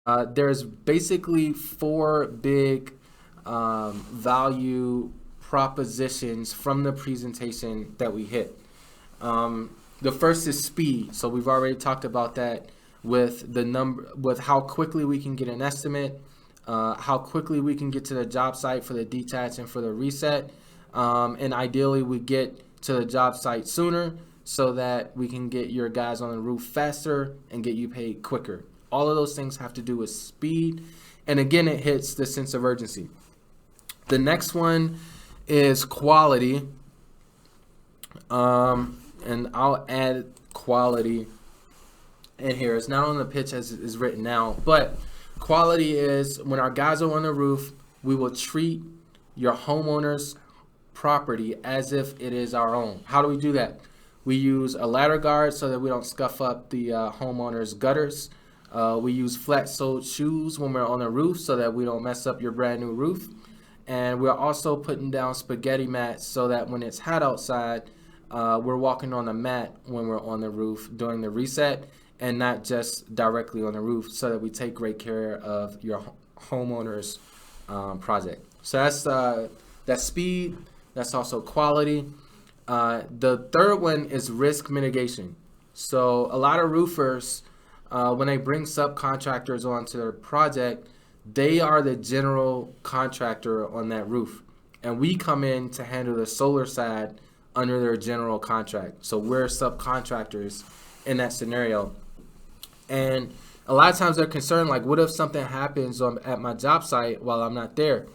There's basically four big value propositions from the presentation that we hit. The first is speed. So we've already talked about that with the number, with how quickly we can get an estimate, how quickly we can get to the job site for the detach and for the reset, and ideally we get to the job site sooner so that we can get your guys on the roof faster and get you paid quicker. All of those things have to do with speed, and again, it hits the sense of urgency. The next one is quality. And I'll add quality in here. It's not on the pitch as it is written now, but quality is when our guys are on the roof, we will treat your homeowner's property as if it is our own. How do we do that? We use a ladder guard so that we don't scuff up the homeowner's gutters. We use flat-soled shoes when we're on the roof so that we don't mess up your brand new roof. And we're also putting down spaghetti mats so that when it's hot outside, we're walking on the mat when we're on the roof during the reset and not just directly on the roof, so that we take great care of your homeowner's project. So that's speed. That's also quality. The third one is risk mitigation. So a lot of roofers, when they bring subcontractors onto their project, they are the general contractor on that roof. And we come in to handle the solar side under their general contract. So we're subcontractors in that scenario. And a lot of times they're concerned, like, what if something happens at my job site while I'm not there?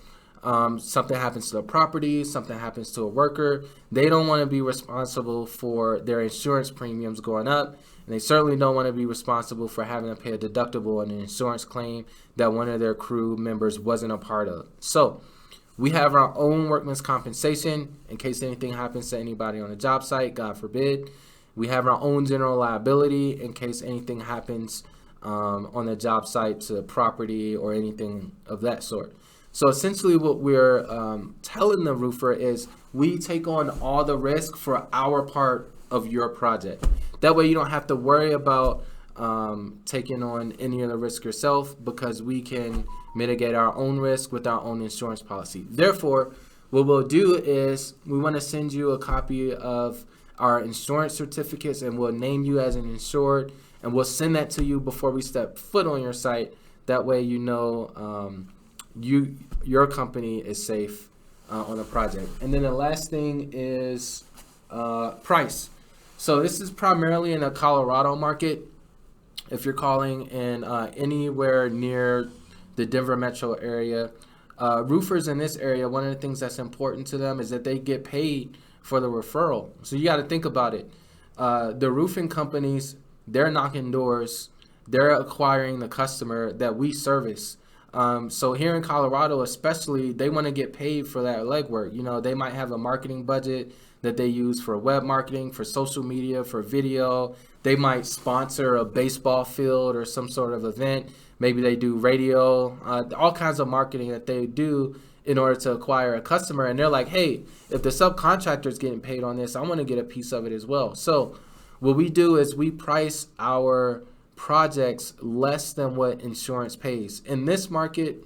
Something happens to the property, something happens to a worker. They don't want to be responsible for their insurance premiums going up. And they certainly don't want to be responsible for having to pay a deductible on an insurance claim that one of their crew members wasn't a part of. So we have our own workman's compensation in case anything happens to anybody on the job site, God forbid. We have our own general liability in case anything happens on the job site to property or anything of that sort. So essentially what we're telling the roofer is we take on all the risk for our part of your project. That way you don't have to worry about taking on any of the risk yourself, because we can mitigate our own risk with our own insurance policy. Therefore, what we'll do is we want to send you a copy of our insurance certificates, and we'll name you as an insured, and we'll send that to you before we step foot on your site. That way you know your company is safe on the project. And then the last thing is price. So this is primarily in the Colorado market. If you're calling in anywhere near the Denver metro area, roofers in this area, one of the things that's important to them is that they get paid for the referral. So you got to think about it. The roofing companies, they're knocking doors. They're acquiring the customer that we service. So here in Colorado especially, they want to get paid for that legwork. You know, they might have a marketing budget that they use for web marketing, for social media, for video. They might sponsor a baseball field or some sort of event. Maybe they do radio, all kinds of marketing that they do in order to acquire a customer. And they're like, hey, if the subcontractor is getting paid on this, I want to get a piece of it as well. So what we do is we price our projects less than what insurance pays. In this market,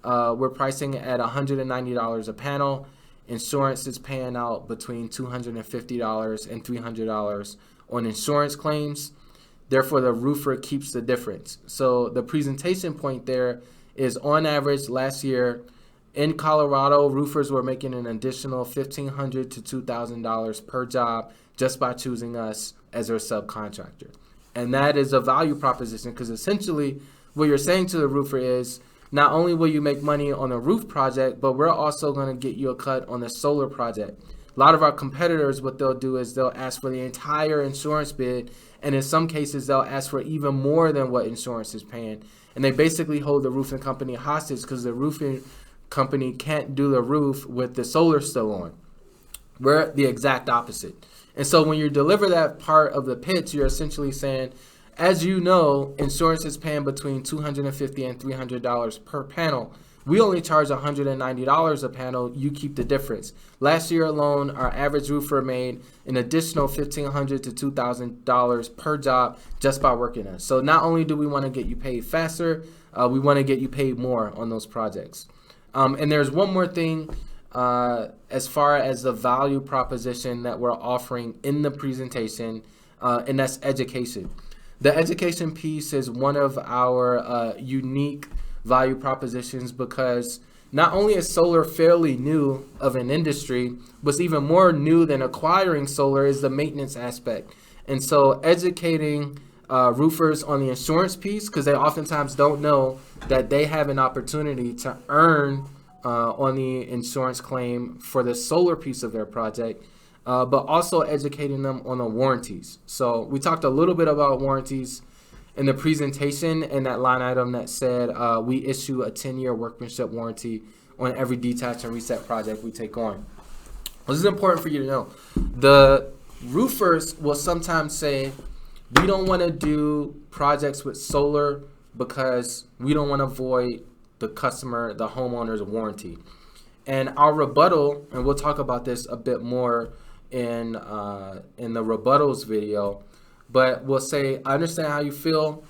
we're pricing at $190 a panel. Insurance is paying out between $250 and $300 on insurance claims. Therefore, the roofer keeps the difference. So the presentation point there is, on average, last year in Colorado, roofers were making an additional $1,500 to $2,000 per job just by choosing us as their subcontractor. And that is a value proposition, because essentially what you're saying to the roofer is, not only will you make money on a roof project, but we're also going to get you a cut on the solar project. A lot of our competitors, what they'll do is they'll ask for the entire insurance bid, and in some cases they'll ask for even more than what insurance is paying. And they basically hold the roofing company hostage, because the roofing company can't do the roof with the solar still on. We're the exact opposite. And so when you deliver that part of the pitch, you're essentially saying, as you know, insurance is paying between $250 and $300 per panel. We only charge $190 a panel. You keep the difference. Last year alone, our average roofer made an additional $1,500 to $2,000 per job just by working us. So not only do we want to get you paid faster, we want to get you paid more on those projects. And there's one more thing as far as the value proposition that we're offering in the presentation, and that's education. The education piece is one of our unique value propositions because not only is solar fairly new of an industry, what's even more new than acquiring solar is the maintenance aspect. And so educating roofers on the insurance piece, because they oftentimes don't know that they have an opportunity to earn on the insurance claim for the solar piece of their project, but also educating them on the warranties. So we talked a little bit about warranties in the presentation, in that line item that said we issue a 10-year workmanship warranty on every detach and reset project we take on. This is important for you to know. The roofers will sometimes say, we don't want to do projects with solar because we don't want to void the customer, the homeowner's warranty. And our rebuttal, and we'll talk about this a bit more in the rebuttals video, but we'll say, I understand how you feel.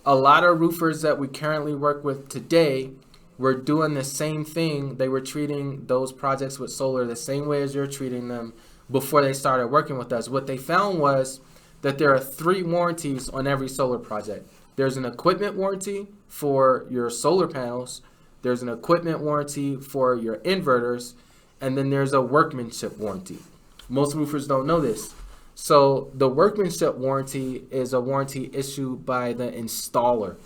A lot of roofers that we currently work with today were doing the same thing. They were treating those projects with solar the same way as you're treating them before they started working with us. What they found was that there are 3 warranties on every solar project. There's an equipment warranty for your solar panels, there's an equipment warranty for your inverters, and then there's a workmanship warranty. Most roofers don't know this. So the workmanship warranty is a warranty issued by the installer.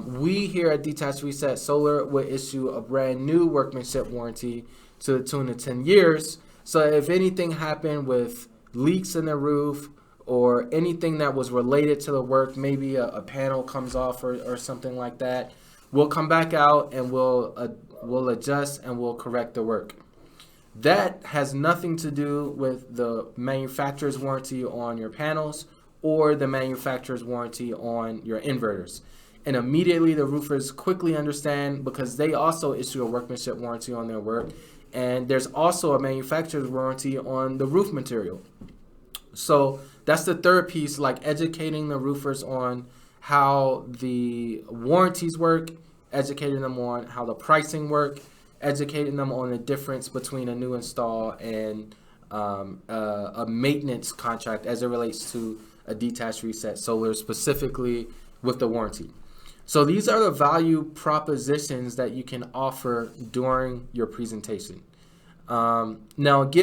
We here at Detach Reset Solar will issue a brand new workmanship warranty to the tune of 10 years. So if anything happened with leaks in the roof or anything that was related to the work, maybe a panel comes off or something like that, we'll come back out and we'll adjust and we'll correct the work. That has nothing to do with the manufacturer's warranty on your panels or the manufacturer's warranty on your inverters. And immediately the roofers quickly understand, because they also issue a workmanship warranty on their work. And there's also a manufacturer's warranty on the roof material. So that's the third piece, like educating the roofers on how the warranties work, educating them on how the pricing work, educating them on the difference between a new install and a maintenance contract as it relates to a Detach Reset Solar, specifically with the warranty. So these are the value propositions that you can offer during your presentation. Now,